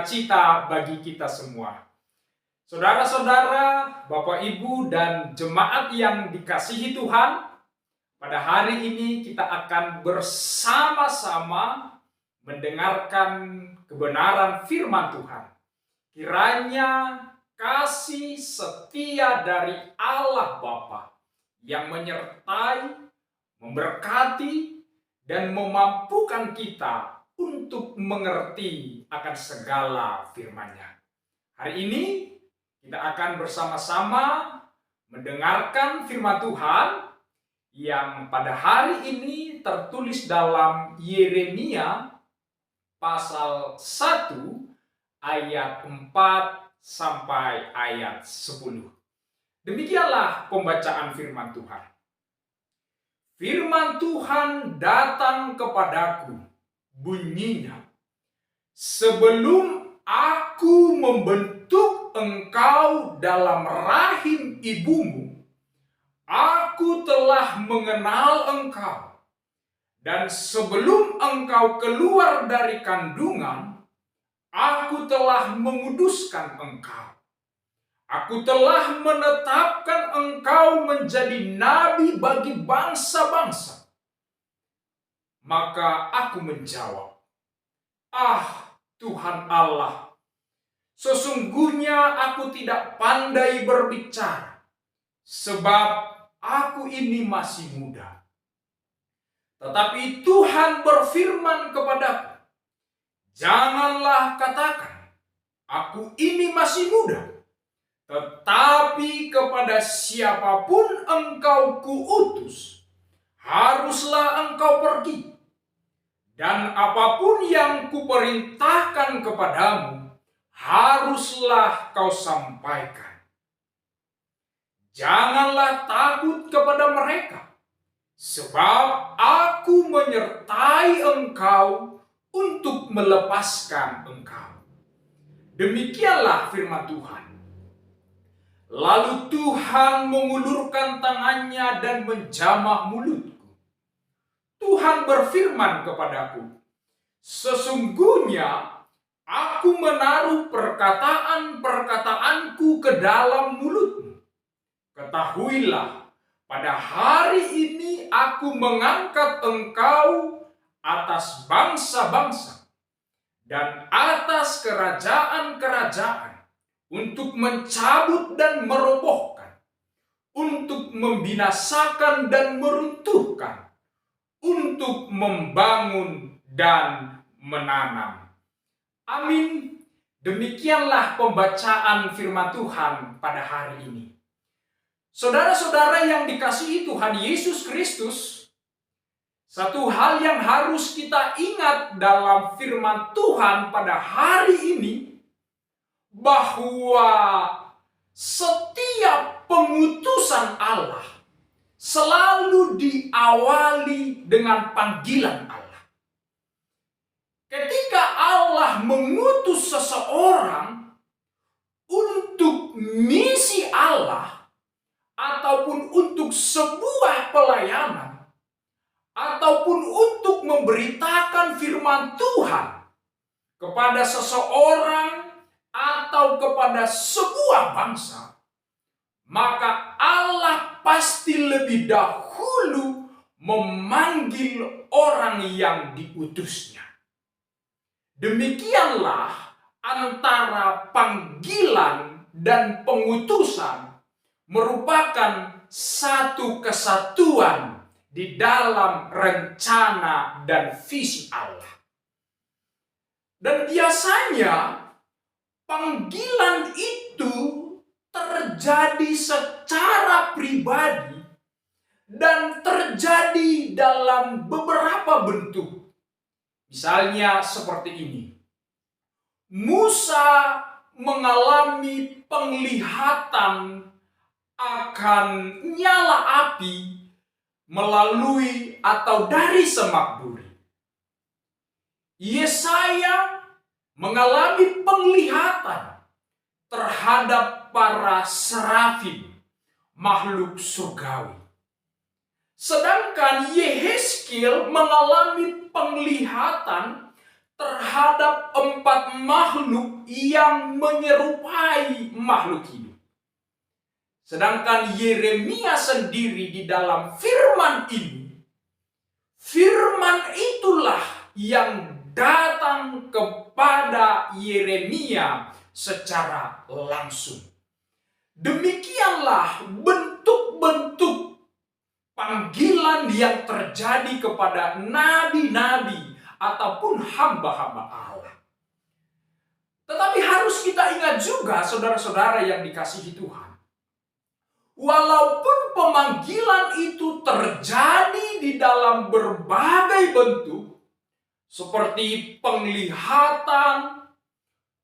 sukacita bagi kita semua. Saudara-saudara, Bapak Ibu dan jemaat yang dikasihi Tuhan, pada hari ini kita akan bersama-sama mendengarkan kebenaran firman Tuhan. Kiranya kasih setia dari Allah Bapa yang menyertai, memberkati, dan memampukan kita untuk mengerti akan segala firman-Nya. Hari ini kita akan bersama-sama mendengarkan firman Tuhan yang pada hari ini tertulis dalam Yeremia pasal 1 ayat 4 sampai ayat 10. Demikianlah pembacaan firman Tuhan. Firman Tuhan datang kepadaku, bunyinya, sebelum aku membentuk engkau dalam rahim ibumu, aku telah mengenal engkau. Dan sebelum engkau keluar dari kandungan, aku telah menguduskan engkau. Aku telah menetapkan engkau menjadi nabi bagi bangsa-bangsa. Maka aku menjawab, Tuhan Allah, sesungguhnya aku tidak pandai berbicara, sebab aku ini masih muda. Tetapi Tuhan berfirman kepadaku, janganlah katakan, aku ini masih muda. Tetapi kepada siapapun engkau kuutus, haruslah engkau pergi. Dan apapun yang kuperintahkan kepadamu, haruslah kau sampaikan. Janganlah takut kepada mereka, sebab aku menyertai engkau untuk melepaskan engkau. Demikianlah firman Tuhan. Lalu Tuhan mengulurkan tangannya dan menjamah mulutku. Tuhan berfirman kepadaku, sesungguhnya aku menaruh perkataan-perkataanku ke dalam mulutmu. Ketahuilah, pada hari ini aku mengangkat engkau atas bangsa-bangsa dan atas kerajaan-kerajaan, untuk mencabut dan merobohkan, untuk membinasakan dan meruntuhkan, untuk membangun dan menanam. Amin. Demikianlah pembacaan firman Tuhan pada hari ini. Saudara-saudara yang dikasihi Tuhan Yesus Kristus, satu hal yang harus kita ingat dalam firman Tuhan pada hari ini, bahwa setiap pengutusan Allah selalu diawali dengan panggilan Allah. Ketika Allah mengutus seseorang untuk misi Allah, ataupun untuk sebuah pelayanan, ataupun untuk memberitakan firman Tuhan kepada seseorang atau kepada sebuah bangsa, maka Allah pasti lebih dahulu memanggil orang yang diutusnya. Demikianlah antara panggilan dan pengutusan merupakan satu kesatuan di dalam rencana dan visi Allah. Dan biasanya panggilan itu terjadi secara pribadi dan terjadi dalam beberapa bentuk. Misalnya seperti ini. Musa mengalami penglihatan akan nyala api melalui atau dari semak duri. Yesaya mengalami penglihatan terhadap para serafim, makhluk surgawi. Sedangkan Yehezkiel mengalami penglihatan terhadap 4 makhluk yang menyerupai makhluk hidup. Sedangkan Yeremia sendiri di dalam firman ini, firman itulah yang datang kepada Yeremia secara langsung. Demikianlah bentuk-bentuk panggilan yang terjadi kepada nabi-nabi ataupun hamba-hamba Allah. Tetapi harus kita ingat juga, saudara-saudara yang dikasihi Tuhan, walaupun pemanggilan itu terjadi di dalam berbagai bentuk, seperti penglihatan,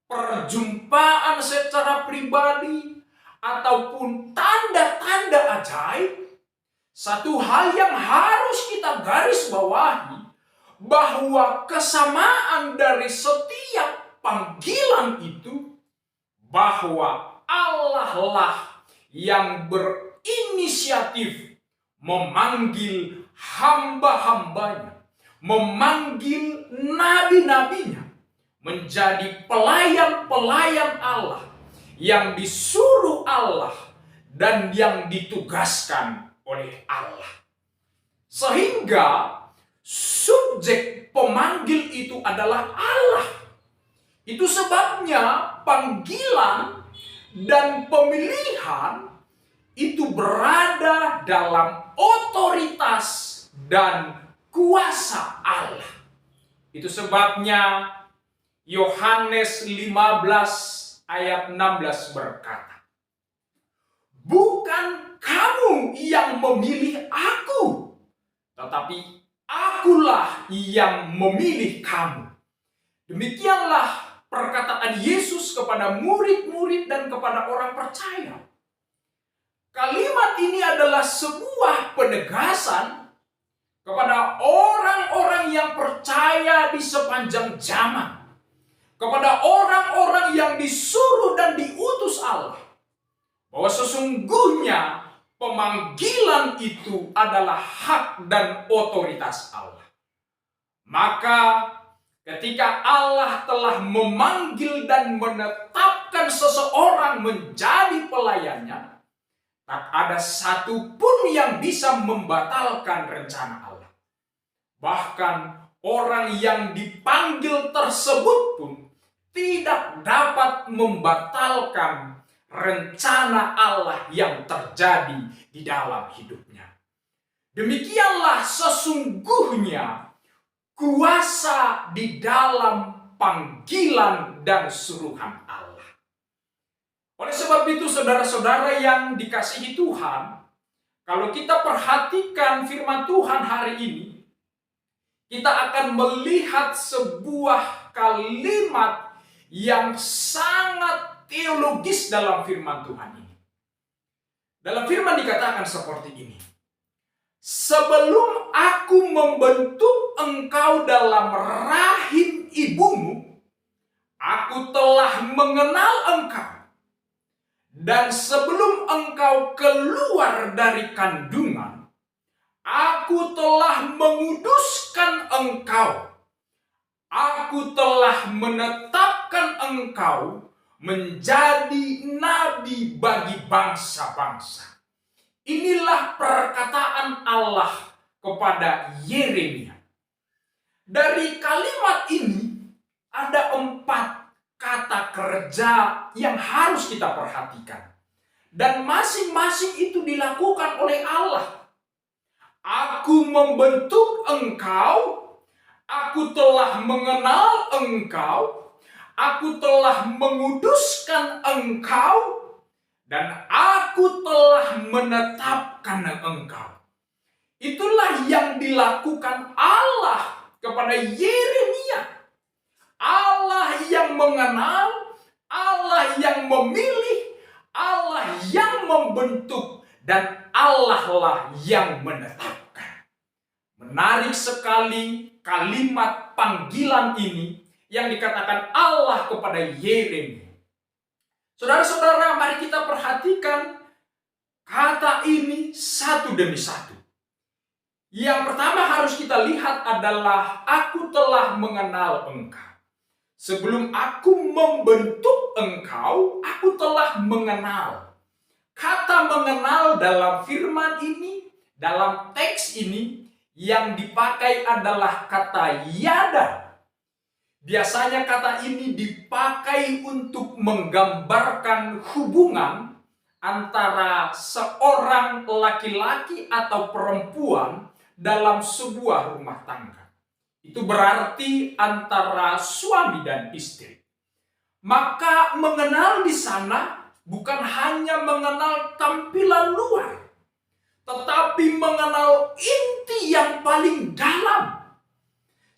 perjumpaan secara pribadi, ataupun tanda-tanda ajaib, satu hal yang harus kita garis bawahi, bahwa kesamaan dari setiap panggilan itu, bahwa Allah lah yang berinisiatif memanggil hamba-hambanya, memanggil nabi-nabinya menjadi pelayan-pelayan Allah, yang disuruh Allah dan yang ditugaskan oleh Allah. Sehingga subjek pemanggil itu adalah Allah. Itu sebabnya panggilan dan pemilihan itu berada dalam otoritas dan kuasa Allah. Itu sebabnya Yohanes 15 ayat 16 berkata, "Bukan kamu yang memilih aku, tetapi akulah yang memilih kamu." Demikianlah perkataan Yesus kepada murid-murid dan kepada orang percaya. Kalimat ini adalah sebuah penegasan kepada orang-orang yang percaya di sepanjang zaman, kepada orang-orang yang disuruh dan diutus Allah, bahwa sesungguhnya pemanggilan itu adalah hak dan otoritas Allah. Maka ketika Allah telah memanggil dan menetapkan seseorang menjadi pelayannya, tak ada satupun yang bisa membatalkan rencana Allah. Bahkan orang yang dipanggil tersebut pun tidak dapat membatalkan rencana Allah yang terjadi di dalam hidupnya. Demikianlah sesungguhnya kuasa di dalam panggilan dan suruhan Allah. Oleh sebab itu, saudara-saudara yang dikasihi Tuhan, kalau kita perhatikan firman Tuhan hari ini, kita akan melihat sebuah kalimat yang sangat teologis dalam firman Tuhan ini. Dalam firman dikatakan seperti ini, "Sebelum aku membentuk engkau dalam rahim ibumu, aku telah mengenal engkau. Dan sebelum engkau keluar dari kandungan, aku telah menguduskan engkau. Aku telah menetapkan engkau menjadi nabi bagi bangsa-bangsa." Inilah perkataan Allah kepada Yeremia. Dari kalimat ini ada 4 kata kerja yang harus kita perhatikan. Dan masing-masing itu dilakukan oleh Allah. Aku membentuk engkau, aku telah mengenal engkau, aku telah menguduskan engkau, dan aku telah menetapkan engkau. Itulah yang dilakukan Allah kepada Yeremia. Allah yang mengenal, Allah yang memilih, Allah yang membentuk, dan Allah lah yang menetapkan. Menarik sekali kalimat panggilan ini yang dikatakan Allah kepada Yeremia. Saudara-saudara, mari kita perhatikan kata ini satu demi satu. Yang pertama harus kita lihat adalah aku telah mengenal engkau. Sebelum aku membentuk engkau, aku telah mengenal. Kata mengenal dalam firman ini, dalam teks ini, yang dipakai adalah kata yada. Biasanya kata ini dipakai untuk menggambarkan hubungan antara seorang laki-laki atau perempuan dalam sebuah rumah tangga. Itu berarti antara suami dan istri. Maka mengenal di sana bukan hanya mengenal tampilan luar, tetapi mengenal inti yang paling dalam.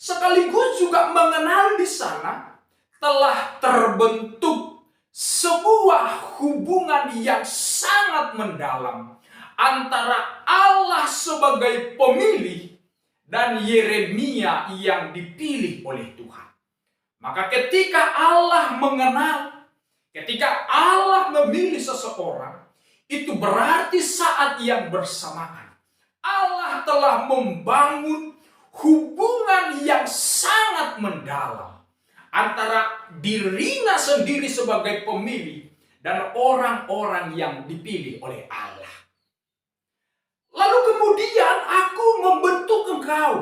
Sekaligus juga mengenal di sana telah terbentuk sebuah hubungan yang sangat mendalam antara Allah sebagai pemilih dan Yeremia yang dipilih oleh Tuhan. Maka ketika Allah mengenal, ketika Allah memilih seseorang, itu berarti saat yang bersamaan Allah telah membangun hubungan yang sangat mendalam antara dirinya sendiri sebagai pemilih dan orang-orang yang dipilih oleh Allah. Lalu kemudian aku membentuk engkau.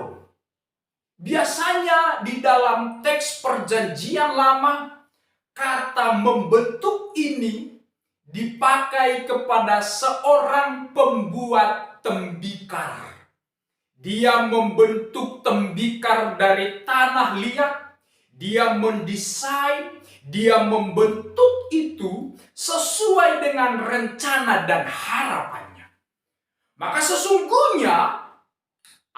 Biasanya di dalam teks perjanjian lama, kata membentuk ini dipakai kepada seorang pembuat tembikar. Dia membentuk tembikar dari tanah liat, dia mendesain, dia membentuk itu sesuai dengan rencana dan harapannya. Maka sesungguhnya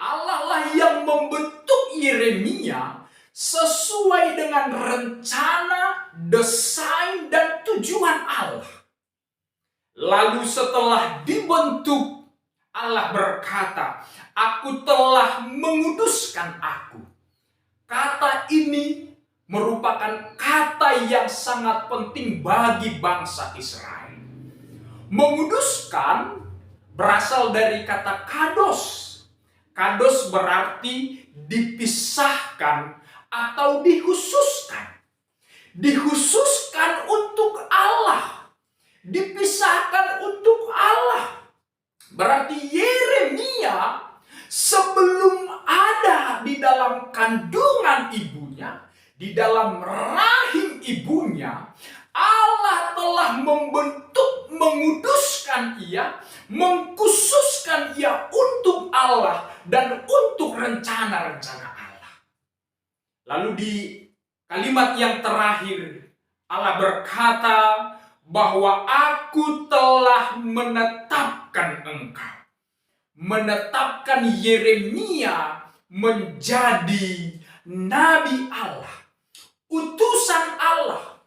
Allah lah yang membentuk Yeremia sesuai dengan rencana, desain, dan tujuan Allah. Lalu setelah dibentuk, Allah berkata, aku telah menguduskan aku. Kata ini merupakan kata yang sangat penting bagi bangsa Israel. Menguduskan berasal dari kata kados. Kados berarti dipisahkan atau dikhususkan. Dikhususkan untuk Allah. Dipisahkan untuk Allah. Berarti Yeremia sebelum ada di dalam kandungan ibunya, di dalam rahim ibunya, Allah telah membentuk, menguduskan ia, mengkhususkan ia untuk Allah dan untuk rencana-rencana Allah. Lalu di kalimat yang terakhir, Allah berkata bahwa aku telah menetapkan engkau. Menetapkan Yeremia menjadi nabi Allah. Utusan Allah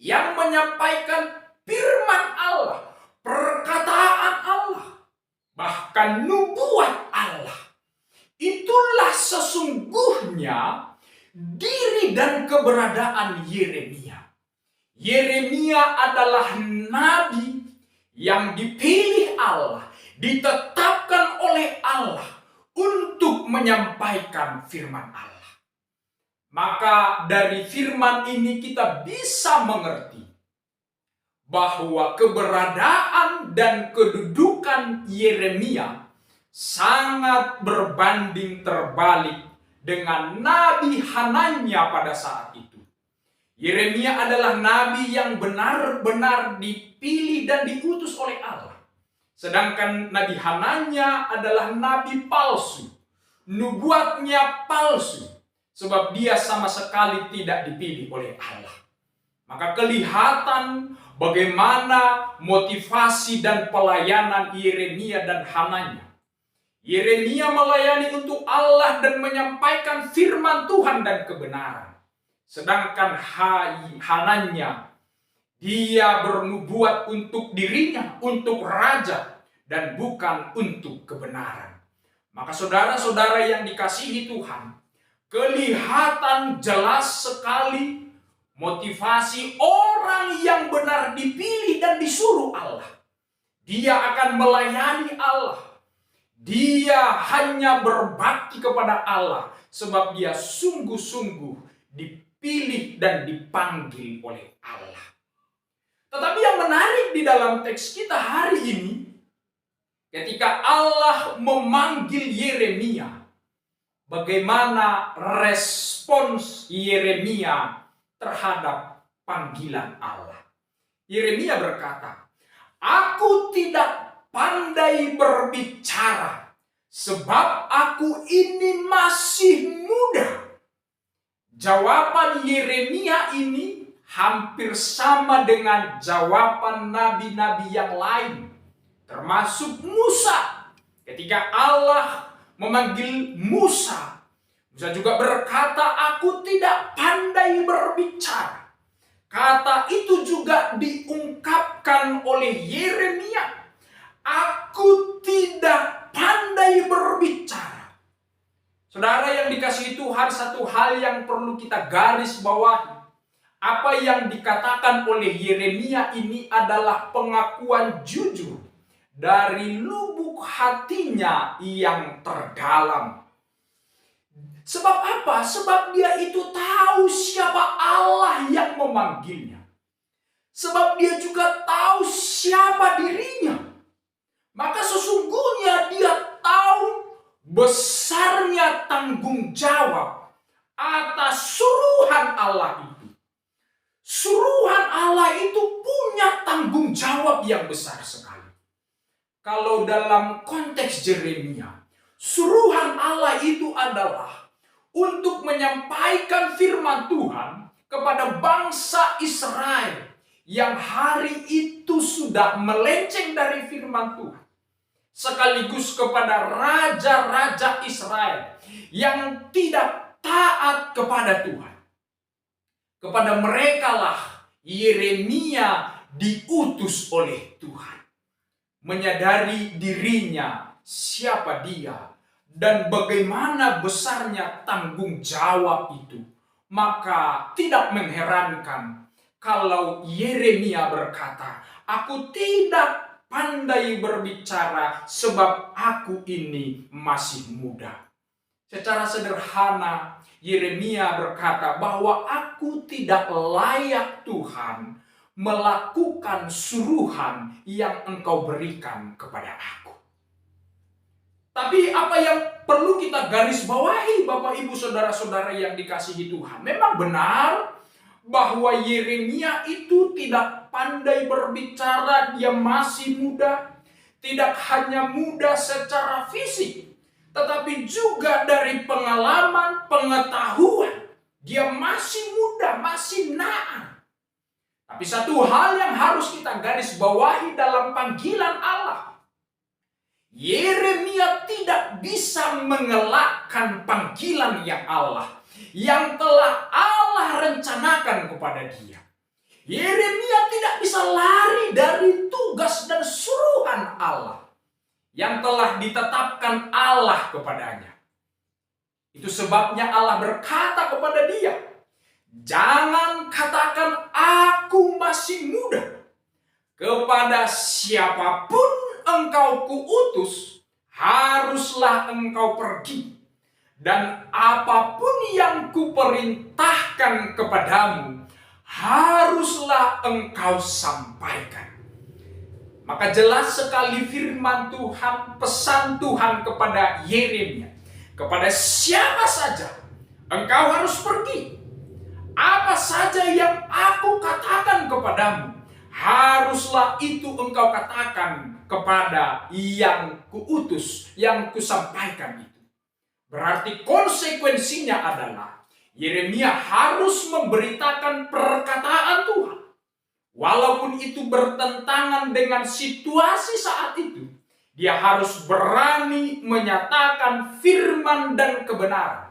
yang menyampaikan firman Allah, perkataan Allah, bahkan nubuat Allah. Itulah sesungguhnya diri dan keberadaan Yeremia. Yeremia adalah nabi yang dipilih Allah, ditetapkan oleh Allah untuk menyampaikan firman Allah. Maka dari firman ini kita bisa mengerti bahwa keberadaan dan kedudukan Yeremia sangat berbanding terbalik dengan Nabi Hananya pada saat itu. Yeremia adalah nabi yang benar-benar dipilih dan diutus oleh Allah. Sedangkan Nabi Hananya adalah nabi palsu. Nubuatnya palsu. Sebab dia sama sekali tidak dipilih oleh Allah. Maka kelihatan bagaimana motivasi dan pelayanan Yeremia dan Hananya. Yeremia melayani untuk Allah dan menyampaikan firman Tuhan dan kebenaran. Sedangkan Hananya, dia bernubuat untuk dirinya, untuk raja, dan bukan untuk kebenaran. Maka saudara-saudara yang dikasihi Tuhan, kelihatan jelas sekali motivasi orang yang benar dipilih dan disuruh Allah. Dia akan melayani Allah. Dia hanya berbakti kepada Allah sebab dia sungguh-sungguh dipilih dan dipanggil oleh Allah. Tetapi yang menarik di dalam teks kita hari ini, ketika Allah memanggil Yeremia, bagaimana respons Yeremia terhadap panggilan Allah? Yeremia berkata, "Aku tidak pandai berbicara, sebab aku ini masih muda." Jawaban Yeremia ini hampir sama dengan jawaban nabi-nabi yang lain, termasuk Musa. Ketika Allah memanggil Musa, Musa juga berkata, "Aku tidak pandai berbicara." Kata itu juga diungkapkan oleh Yeremia. Aku tidak pandai berbicara. Saudara yang dikasihi Tuhan, satu hal yang perlu kita garis bawahi. Apa yang dikatakan oleh Yeremia ini adalah pengakuan jujur dari lubuk hatinya yang terdalam. Sebab apa? Sebab dia itu tahu siapa Allah yang memanggilnya. Sebab dia juga tahu siapa dirinya. Maka sesungguhnya dia tahu besarnya tanggung jawab atas suruhan Allah itu. Suruhan Allah itu punya tanggung jawab yang besar sekali. Kalau dalam konteks Yeremia, suruhan Allah itu adalah untuk menyampaikan firman Tuhan kepada bangsa Israel yang hari itu sudah melenceng dari firman Tuhan, sekaligus kepada raja-raja Israel yang tidak taat kepada Tuhan. Kepada merekalah Yeremia diutus oleh Tuhan, menyadari dirinya siapa dia dan bagaimana besarnya tanggung jawab itu. Maka tidak mengherankan kalau Yeremia berkata, "Aku tidak pandai berbicara sebab aku ini masih muda." Secara sederhana, Yeremia berkata bahwa aku tidak layak Tuhan melakukan suruhan yang Engkau berikan kepada aku. Tapi apa yang perlu kita garis bawahi, Bapak Ibu Saudara-saudara yang dikasihi Tuhan, memang benar bahwa Yeremia itu tidak pandai berbicara, dia masih muda. Tidak hanya muda secara fisik, tetapi juga dari pengalaman, pengetahuan. Dia masih muda, masih naas. Tapi satu hal yang harus kita garis bawahi dalam panggilan Allah, Yeremia tidak bisa mengelakkan panggilan yang telah Allah rencanakan kepada dia. Yeremia tidak bisa lari dari tugas dan suruhan Allah yang telah ditetapkan Allah kepadanya. Itu sebabnya Allah berkata kepada dia, "Jangan katakan aku masih muda. Kepada siapapun engkau kuutus, haruslah engkau pergi. Dan apapun yang kuperintahkan kepadamu, haruslah engkau sampaikan." Maka jelas sekali firman Tuhan, pesan Tuhan kepada Yeremia. Kepada siapa saja engkau harus pergi. Apa saja yang aku katakan kepadamu, haruslah itu engkau katakan kepada yang kuutus, yang kusampaikan itu. Berarti konsekuensinya adalah Yeremia harus memberitakan perkataan Tuhan. Walaupun itu bertentangan dengan situasi saat itu, dia harus berani menyatakan firman dan kebenaran.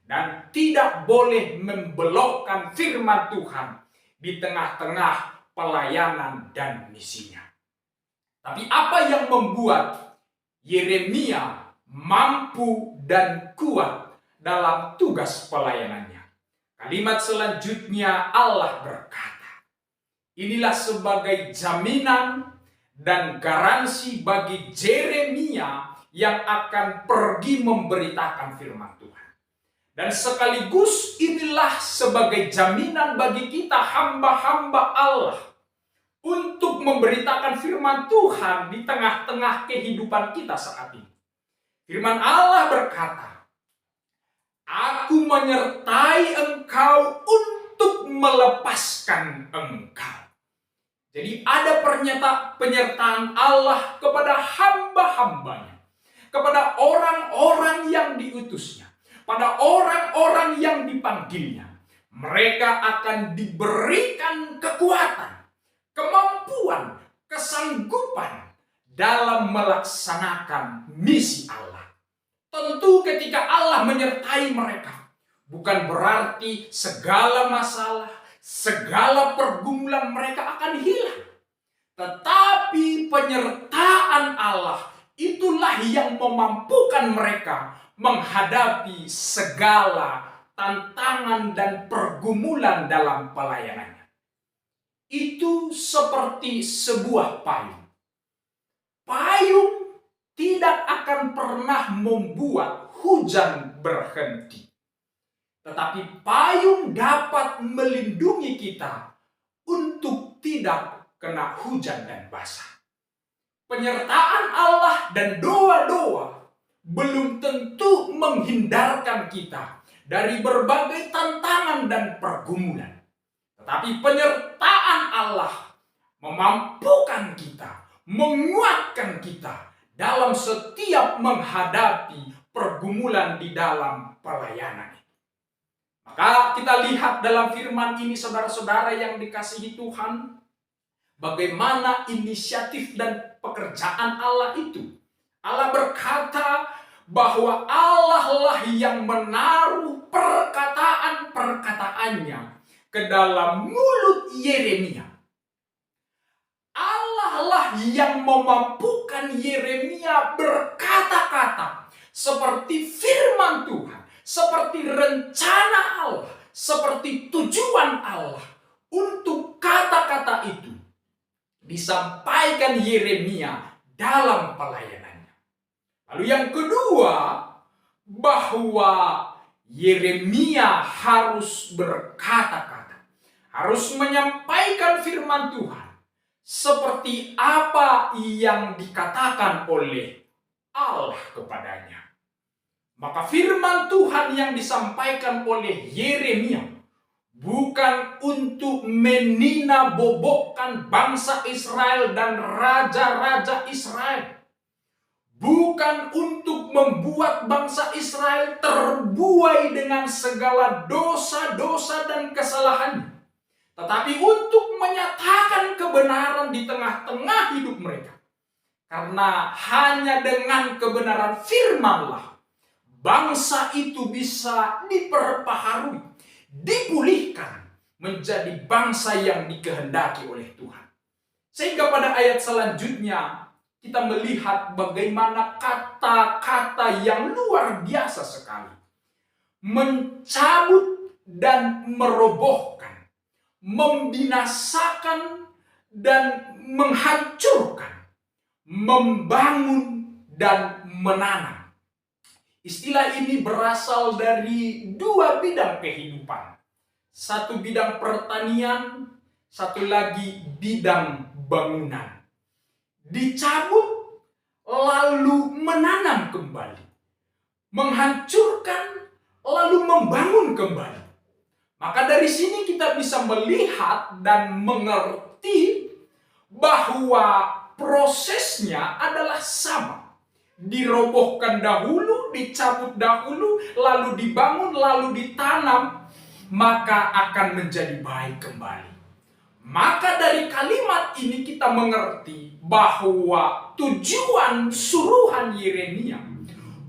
Dan tidak boleh membelokkan firman Tuhan di tengah-tengah pelayanan dan misinya. Tapi apa yang membuat Yeremia mampu dan kuat dalam tugas pelayanannya? Kalimat selanjutnya Allah berkata, inilah sebagai jaminan dan garansi bagi Yeremia yang akan pergi memberitakan firman Tuhan. Dan sekaligus inilah sebagai jaminan bagi kita hamba-hamba Allah untuk memberitakan firman Tuhan di tengah-tengah kehidupan kita saat ini. Firman Allah berkata, "Aku menyertai engkau untuk melepaskan engkau." Jadi ada penyertaan Allah kepada hamba-hambanya, kepada orang-orang yang diutusnya, pada orang-orang yang dipanggilnya. Mereka akan diberikan kekuatan, kemampuan, kesanggupan dalam melaksanakan misi Allah. Tentu ketika Allah menyertai mereka, bukan berarti segala masalah, segala pergumulan mereka akan hilang. Tetapi penyertaan Allah itulah yang memampukan mereka menghadapi segala tantangan dan pergumulan dalam pelayanannya. Itu seperti sebuah payung. Payung tidak akan pernah membuat hujan berhenti. Tetapi payung dapat melindungi kita untuk tidak kena hujan dan basah. Penyertaan Allah dan doa-doa belum tentu menghindarkan kita dari berbagai tantangan dan pergumulan. Tetapi penyertaan Allah memampukan kita, menguatkan kita dalam setiap menghadapi pergumulan di dalam pelayanan. Maka kita lihat dalam firman ini, saudara-saudara yang dikasihi Tuhan, bagaimana inisiatif dan pekerjaan Allah itu. Allah berkata bahwa Allah lah yang menaruh perkataan-perkataannya ke dalam mulut Yeremia. Allah lah yang memampukan Yeremia berkata-kata seperti firman Tuhan, seperti rencana Allah, seperti tujuan Allah untuk kata-kata itu disampaikan Yeremia dalam pelayanannya. Lalu yang kedua, bahwa Yeremia harus berkata-kata, harus menyampaikan firman Tuhan seperti apa yang dikatakan oleh Allah kepadanya. Maka firman Tuhan yang disampaikan oleh Yeremia bukan untuk menina-bobokkan bangsa Israel dan raja-raja Israel. Bukan untuk membuat bangsa Israel terbuai dengan segala dosa-dosa dan kesalahannya. Tetapi untuk menyatakan kebenaran di tengah-tengah hidup mereka. Karena hanya dengan kebenaran firman-lah bangsa itu bisa diperbaharui, dipulihkan menjadi bangsa yang dikehendaki oleh Tuhan. Sehingga pada ayat selanjutnya kita melihat bagaimana kata-kata yang luar biasa sekali. Mencabut dan merobohkan, membinasakan dan menghancurkan, membangun dan menanam. Istilah ini berasal dari dua bidang kehidupan. Satu bidang pertanian, satu lagi bidang bangunan. Dicabut lalu menanam kembali. Menghancurkan lalu membangun kembali. Maka dari sini kita bisa melihat dan mengerti bahwa prosesnya adalah sama. Dirobohkan dahulu, dicabut dahulu, lalu dibangun, lalu ditanam, maka akan menjadi baik kembali. Maka dari kalimat ini kita mengerti bahwa tujuan suruhan Yeremia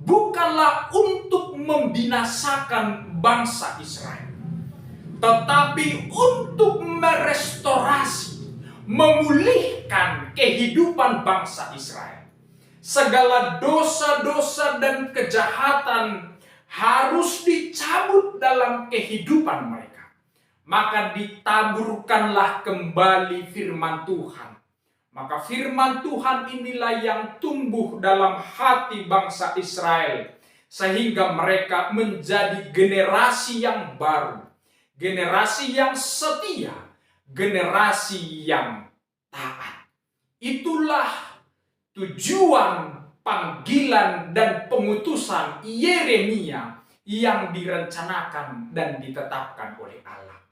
bukanlah untuk membinasakan bangsa Israel, tetapi untuk merestorasi, memulihkan kehidupan bangsa Israel. Segala dosa-dosa dan kejahatan harus dicabut dalam kehidupan mereka. Maka ditaburkanlah kembali firman Tuhan. Maka firman Tuhan inilah yang tumbuh dalam hati bangsa Israel, sehingga mereka menjadi generasi yang baru, generasi yang setia, generasi yang taat. Itulah tujuan, panggilan, dan pengutusan Yeremia yang direncanakan dan ditetapkan oleh Allah.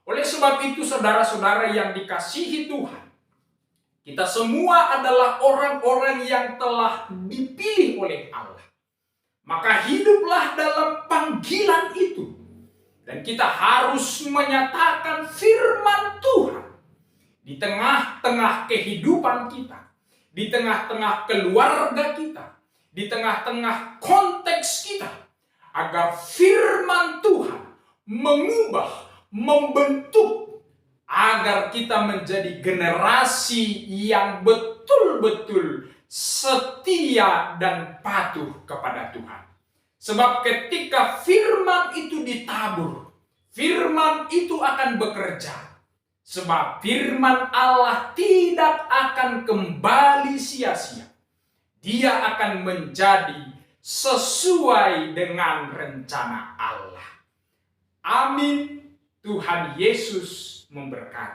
Oleh sebab itu, saudara-saudara yang dikasihi Tuhan, kita semua adalah orang-orang yang telah dipilih oleh Allah. Maka hiduplah dalam panggilan itu. Dan kita harus menyatakan firman Tuhan di tengah-tengah kehidupan kita, di tengah-tengah keluarga kita, di tengah-tengah konteks kita, agar firman Tuhan mengubah, membentuk, agar kita menjadi generasi yang betul-betul setia dan patuh kepada Tuhan. Sebab ketika firman itu ditabur, firman itu akan bekerja. Sebab firman Allah tidak akan kembali sia-sia. Dia akan menjadi sesuai dengan rencana Allah. Amin. Tuhan Yesus memberkati.